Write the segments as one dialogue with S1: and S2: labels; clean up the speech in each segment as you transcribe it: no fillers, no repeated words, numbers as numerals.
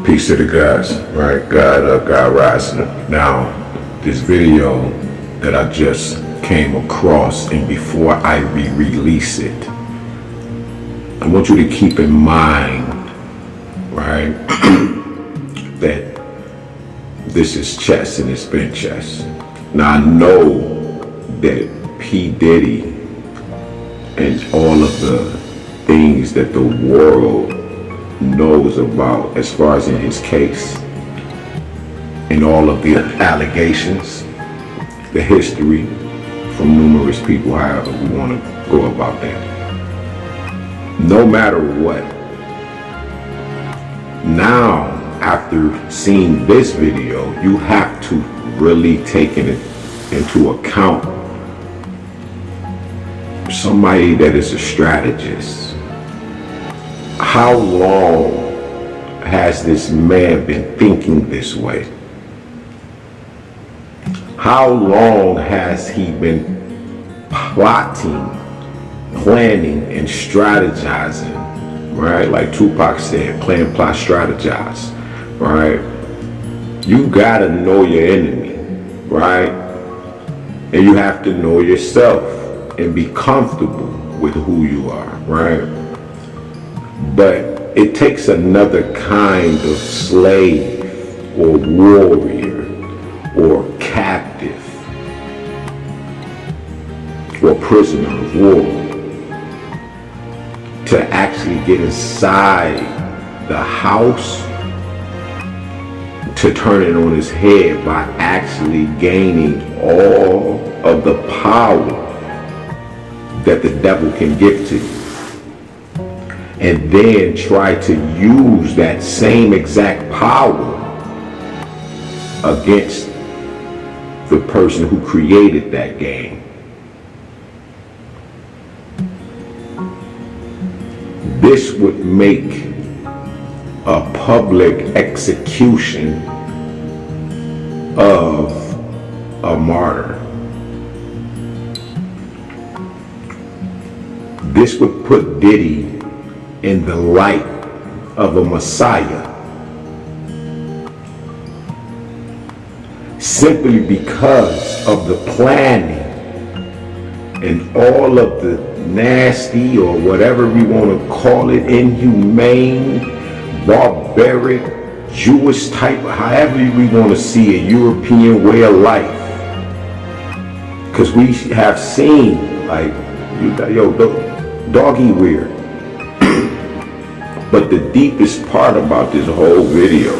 S1: Peace to the guys, right? God up, God rising. Now, this video that I just came across, and before I re-release it, I want you to keep in mind, right, that this is chess and it's been chess. Now, I know that P. Diddy and all of the things that the world knows about as far as in his case and all of the allegations, the history from numerous people, however we want to go about that. No matter what, now after seeing this video, you have to really take it into account somebody that is a strategist. How long has this man been thinking this way? How long has he been plotting, planning, and strategizing, right? Like Tupac said, plan, plot, strategize, right? You gotta know your enemy, right? And you have to know yourself and be comfortable with who you are, right? But it takes another kind of slave or warrior or captive or prisoner of war to actually get inside the house to turn it on his head by actually gaining all of the power that the devil can give to you. And then try to use that same exact power against the person who created that game. This would make a public execution of a martyr. This would put Diddy in the light of a messiah, simply because of the planning and all of the nasty, or whatever we want to call it, inhumane, barbaric, Jewish type, however we want to see a European way of life. Because we have seen, like, doggy weird. But the deepest part about this whole video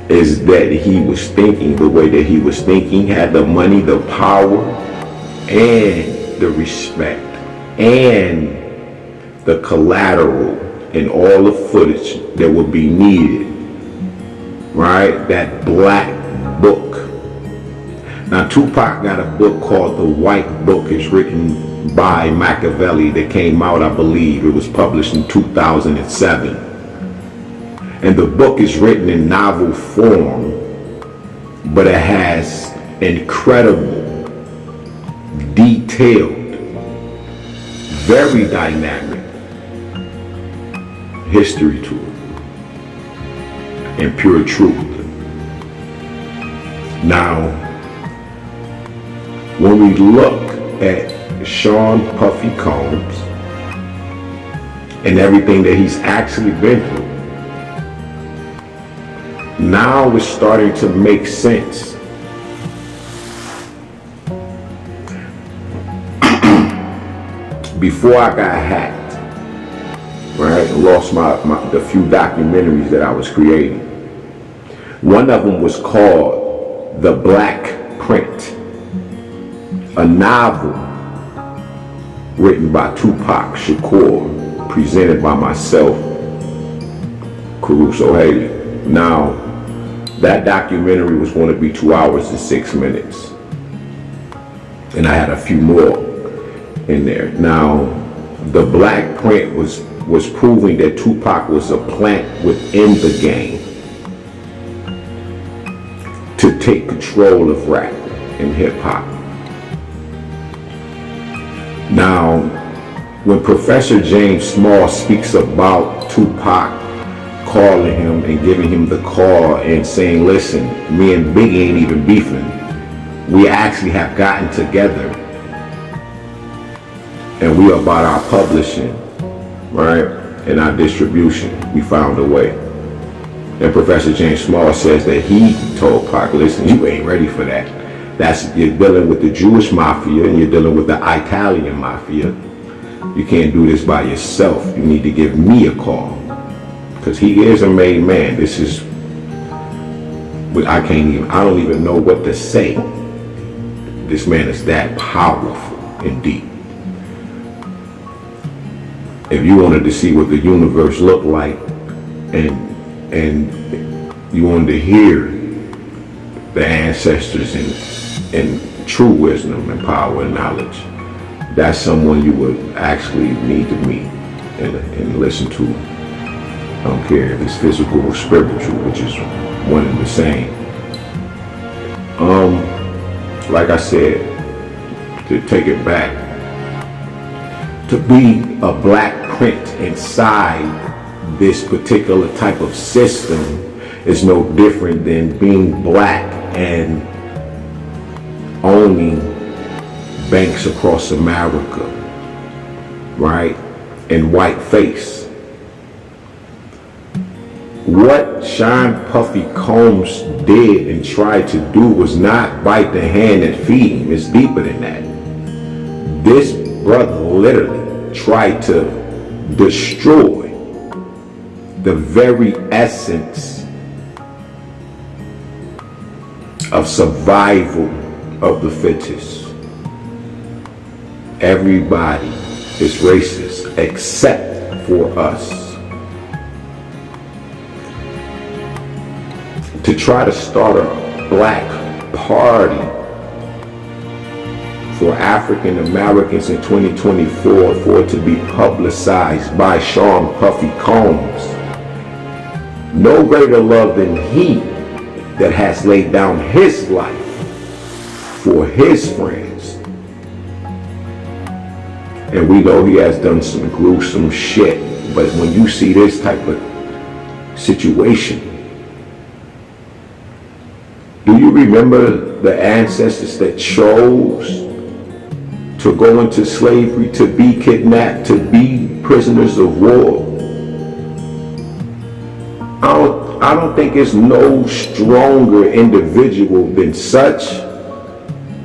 S1: is that he was thinking the way that he was thinking, had the money, the power, and the respect, and the collateral, and all the footage that would be needed, right? That black book. Now, Tupac got a book called The White Book. It's written by Machiavelli that came out, I believe, it was published in 2007. And the book is written in novel form, but it has incredible, detailed, very dynamic history to it, and pure truth. Now, when we look at Sean Puffy Combs and everything that he's actually been through, now it's starting to make sense. Before I got hacked, right, lost the few documentaries that I was creating. One of them was called The Black Print, a novel written by Tupac Shakur, presented by myself, Caruso Haley. Now, that documentary was going to be 2 hours and 6 minutes. And I had a few more in there. Now, the black print was proving that Tupac was a plant within the game to take control of rap and hip hop. Now, when Professor James Small speaks about Tupac calling him and giving him the call and saying, listen, me and Biggie ain't even beefing. We actually have gotten together and we are about our publishing, right? And our distribution. We found a way. And Professor James Small says that he told Pac, listen, you ain't ready for that. You're dealing with the Jewish mafia and you're dealing with the Italian mafia. You can't do this by yourself. You need to give me a call. Because he is a made man. This is, I don't even know what to say. This man is that powerful and deep. If you wanted to see what the universe looked like and you wanted to hear the ancestors and true wisdom and power and knowledge, that's someone you would actually need to meet and listen to. I don't care if it's physical or spiritual, which is one and the same. Like I said, to take it back, to be a black print inside this particular type of system is no different than being black and owning banks across America, right? And white face. What Sean Puffy Combs did and tried to do was not bite the hand that feed him. It's deeper than that. This brother literally tried to destroy the very essence of survival of the fittest. Everybody is racist except for us. To try to start a black party for African Americans in 2024, for it to be publicized by Sean Puffy Combs. No greater love than he that has laid down his life for his friends. And we know he has done some gruesome shit, but when you see this type of situation, do you remember the ancestors that chose to go into slavery, to be kidnapped, to be prisoners of war? I don't think it's no stronger individual than such,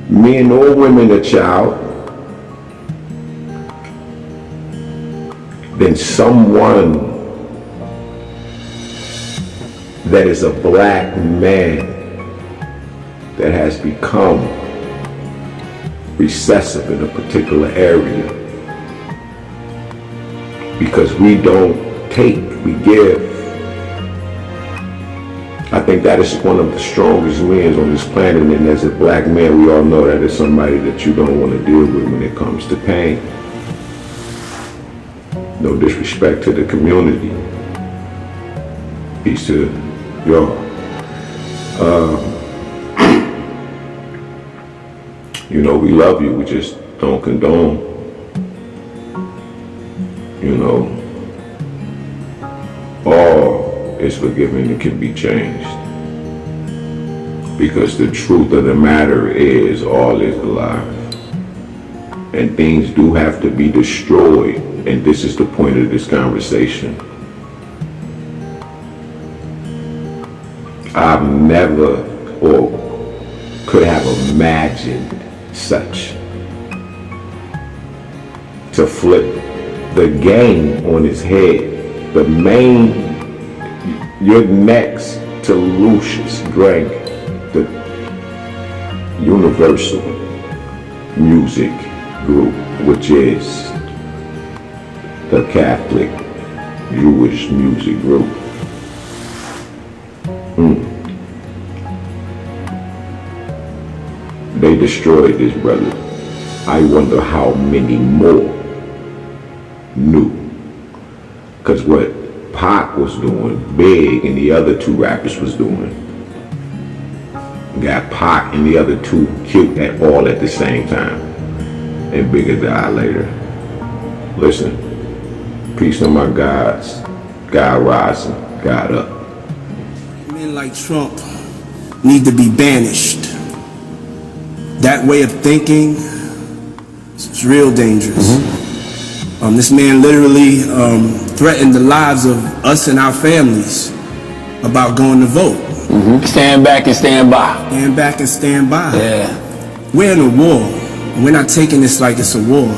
S1: men or women, a child, than someone that is a black man that has become recessive in a particular area. Because we don't take, we give. I think that is one of the strongest men on this planet, and as a black man, we all know that is somebody that you don't want to deal with when it comes to pain. No disrespect to the community. Peace to y'all. You know, we love you, we just don't condone. You know, all is forgiven and can be changed. Because the truth of the matter is, all is alive. And things do have to be destroyed, and this is the point of this conversation. I've never or could have imagined such. To flip the game on its head. The main, you're next to Lucius Gregg, the Universal Music Group, which is the Catholic Jewish music group. They destroyed this brother. I wonder how many more knew. Because what Pac was doing, Big and the other two rappers was doing, got Pac and the other two killed all at the same time. And Bigger died later. Listen, peace to my gods, God rising. got up.
S2: Men like Trump need to be banished. That way of thinking is real dangerous. This man literally threatened the lives of us and our families about going to vote.
S3: Stand back and stand by.
S2: Stand back and stand by.
S3: Yeah.
S2: We're in a war. We're not taking this like it's a war.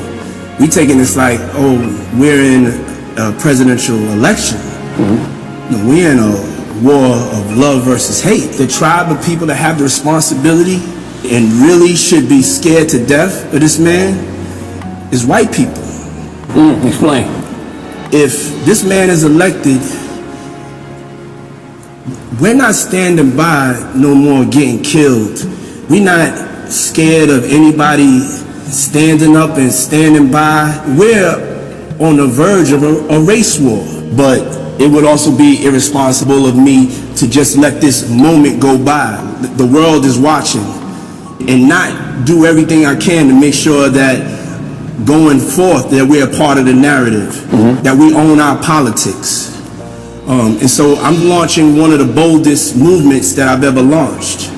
S2: We're taking this like, oh, we're in a presidential election. No, we're in a war of love versus hate. The tribe of people that have the responsibility and really should be scared to death of this man is white people.
S3: Explain.
S2: If this man is elected, we're not standing by no more getting killed. We're not scared of anybody standing up and standing by. We're on the verge of a race war. But it would also be irresponsible of me to just let this moment go by. The world is watching, and not do everything I can to make sure that going forth that we're a part of the narrative, that we own our politics. And so I'm launching one of the boldest movements that I've ever launched.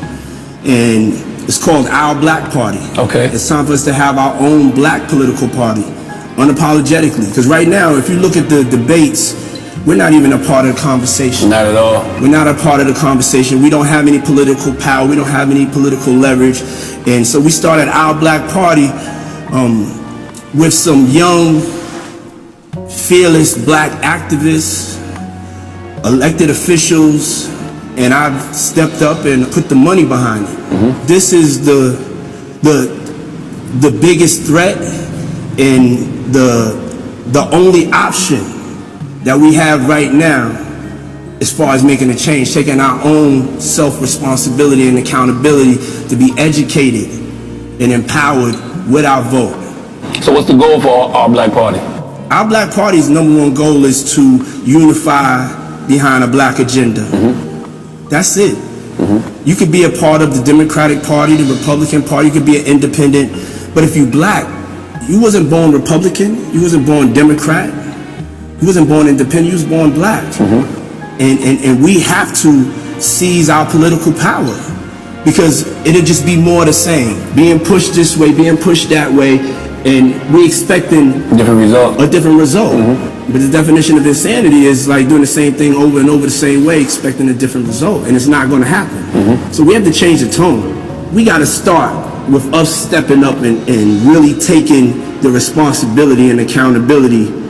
S2: And it's called Our Black Party.
S3: Okay.
S2: It's time for us to have our own black political party, unapologetically. Because right now, if you look at the debates, we're not even a part of the conversation.
S3: Not at all.
S2: We're not a part of the conversation. We don't have any political power. We don't have any political leverage. And so we started Our Black Party with some young, fearless black activists, elected officials, and I've stepped up and put the money behind it. This is the biggest threat and the only option that we have right now as far as making a change, taking our own self-responsibility and accountability to be educated and empowered with our vote.
S3: So what's the goal for our Black Party?
S2: Our Black Party's number one goal is to unify behind a black agenda. That's it. You could be a part of the Democratic Party, the Republican Party, you could be an independent, but if you black, you wasn't born Republican, you wasn't born Democrat, you wasn't born independent, you was born black. And we have to seize our political power, because it'll just be more the same. Being pushed this way, being pushed that way, and we expecting
S3: a different result.
S2: But the definition of insanity is like doing the same thing over and over the same way, expecting a different result, and it's not going to happen. So we have to change the tone. We got to start with us stepping up and really taking the responsibility and accountability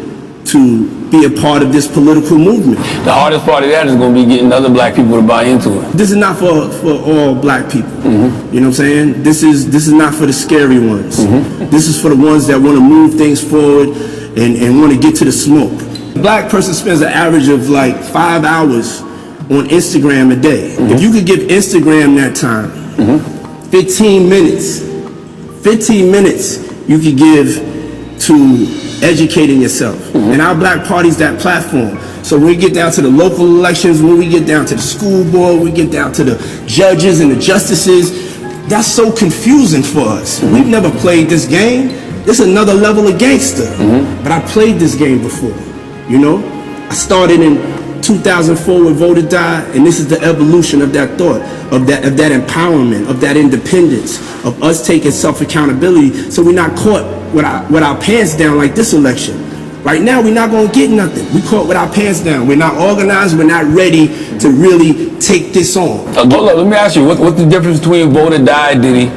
S2: to be a part of this political movement.
S3: The hardest part of that is going to be getting other black people to buy into it.
S2: This is not for all black people. You know what I'm saying? This is not for the scary ones. This is for the ones that want to move things forward and want to get to the smoke. A black person spends an average of like 5 hours on Instagram a day. If you could give Instagram that time, 15 minutes you could give to educating yourself. And our Black Party's that platform. So when we get down to the local elections, when we get down to the school board, we get down to the judges and the justices, that's so confusing for us. We've never played this game. This is another level of gangster. But I played this game before, you know? I started in 2004 with Vote or Die, and this is the evolution of that thought, of that empowerment, of that independence, of us taking self-accountability so we're not caught with our pants down like this election. Right now, we're not going to get nothing. We caught with our pants down. We're not organized. We're not ready to really take this on.
S3: Hold up, let me ask you, what's the difference between Vote or Die Diddy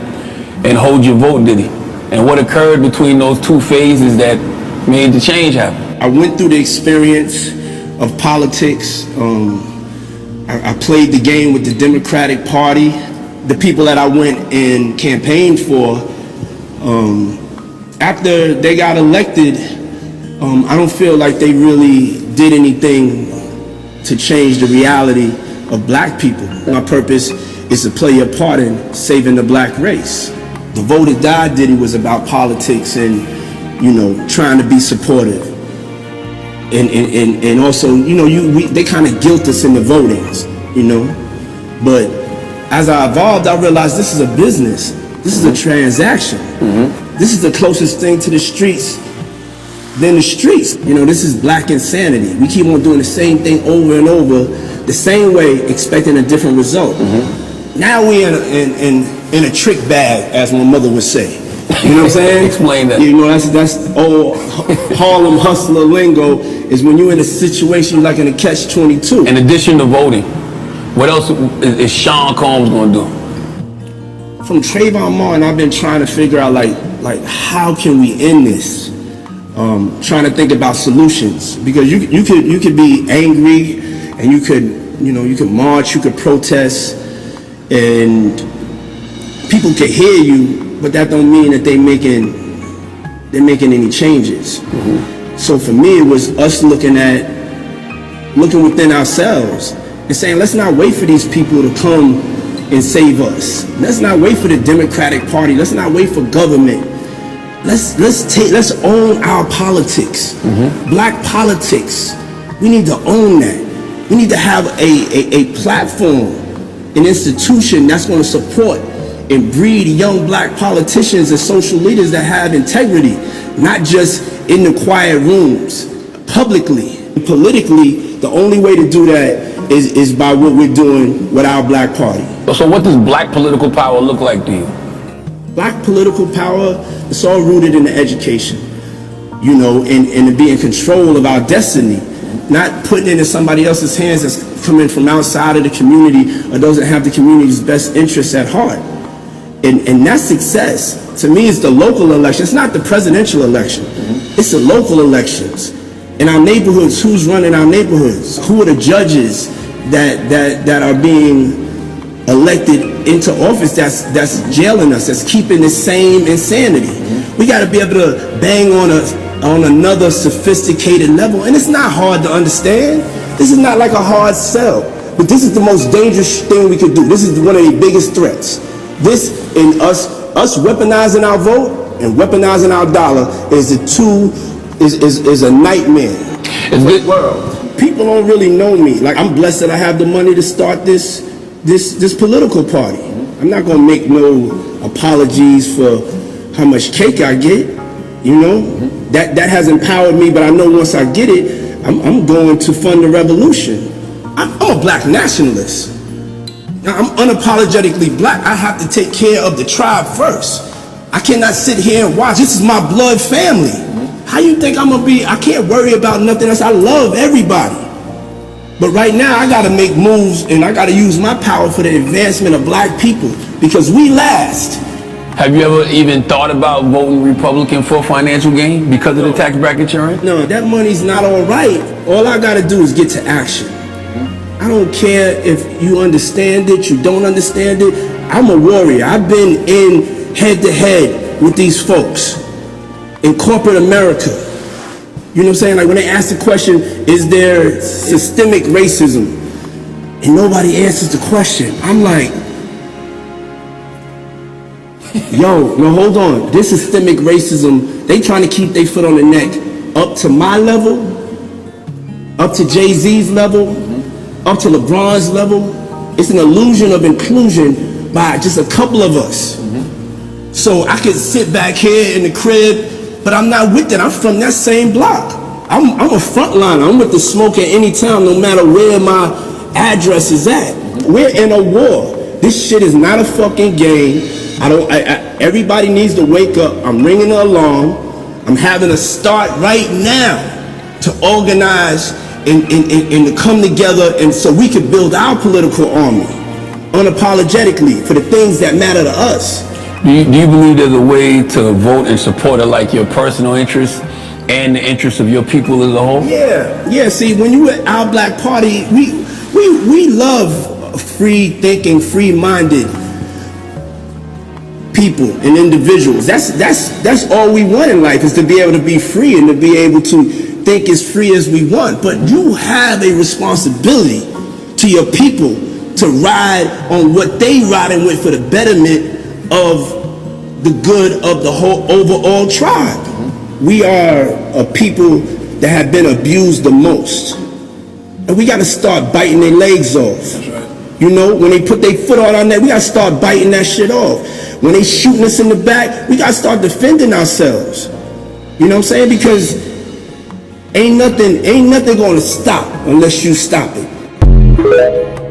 S3: and Hold Your Vote Diddy? And what occurred between those two phases that made the change happen?
S2: I went through the experience of politics. I played the game with the Democratic Party. The people that I went and campaigned for, after they got elected, I don't feel like they really did anything to change the reality of black people. My purpose is to play a part in saving the black race. The Vote or Die Diddy was about politics and, you know, trying to be supportive. And also, you know, they kind of guilt us in the votings, you know. But as I evolved, I realized this is a business. This is a transaction. This is the closest thing to the streets than the streets. You know, this is black insanity. We keep on doing the same thing over and over, the same way, expecting a different result. Now we in a trick bag, as my mother would say. You know what I'm saying?
S3: Explain that.
S2: You know, that's old Harlem hustler lingo, is when you're in a situation like in a catch-22.
S3: In addition to voting, what else is Sean Combs going to do?
S2: From Trayvon Martin, I've been trying to figure out like how can we end this? Trying to think about solutions, because you could be angry, and you could march, you could protest, and people could hear you, but that don't mean that they're making any changes. So for me, it was us looking within ourselves and saying, let's not wait for these people to come and save us. Let's not wait for the Democratic Party. Let's not wait for government. Let's own our politics. Black politics. We need to own that. We need to have a platform, an institution that's going to support and breed young black politicians and social leaders that have integrity, not just in the quiet rooms, publicly. Politically, the only way to do that is by what we're doing with our black party.
S3: So what does black political power look like to you?
S2: Black political power, it's all rooted in the education, you know, and to be in control of our destiny, not putting it in somebody else's hands that's coming from outside of the community or doesn't have the community's best interests at heart. And that's success. To me, it's the local election. It's not the presidential election. It's the local elections. In our neighborhoods, who's running our neighborhoods? Who are the judges that are being elected into office that's jailing us, that's keeping the same insanity? We got to be able to bang on another sophisticated level, and it's not hard to understand. This is not like a hard sell, but this is the most dangerous thing we could do. This is one of the biggest threats. This, in us weaponizing our vote and weaponizing our dollar, is a nightmare.
S3: Is this
S2: world? People don't really know me. Like, I'm blessed that I have the money to start this political party. I'm not gonna make no apologies for how much cake I get. You know, that has empowered me. But I know once I get it, I'm going to fund the revolution. I'm a black nationalist. Now, I'm unapologetically black. I have to take care of the tribe first. I cannot sit here and watch. This is my blood family. How you think I'm gonna be? I can't worry about nothing else. I love everybody. But right now, I gotta make moves, and I gotta use my power for the advancement of black people, because we last.
S3: Have you ever even thought about voting Republican for financial gain because of the tax bracket you're in?
S2: No, that money's not all right. All I gotta do is get to action. I don't care if you understand it, you don't understand it. I'm a warrior. I've been in head to head with these folks in corporate America. You know what I'm saying? Like, when they ask the question, is there systemic racism? And nobody answers the question. I'm like, yo, no, hold on. This systemic racism, they trying to keep their foot on the neck up to my level, up to Jay-Z's level, up to LeBron's level. It's an illusion of inclusion by just a couple of us. So I could sit back here in the crib, but I'm not with it. I'm from that same block. I'm a frontliner. I'm with the smoke at any time, no matter where my address is at. We're in a war. This shit is not a fucking game. Everybody needs to wake up. I'm ringing the alarm. I'm having to start right now to organize and to come together, and so we can build our political army unapologetically for the things that matter to us.
S3: Do you believe there's a way to vote and support like your personal interests and the interests of your people as a whole?
S2: Yeah. See, when you at our black party, we love free-thinking, free-minded people and individuals. That's all we want in life, is to be able to be free and to be able to think as free as we want. But you have a responsibility to your people to ride on what they riding with for the betterment of the good of the whole overall tribe. We are a people that have been abused the most, and we got to start biting their legs off. You know, when they put their foot on our neck, we got to start biting that shit off. When they shooting us in the back, we got to start defending ourselves. You know what I'm saying? Because Ain't nothing gonna stop unless you stop it.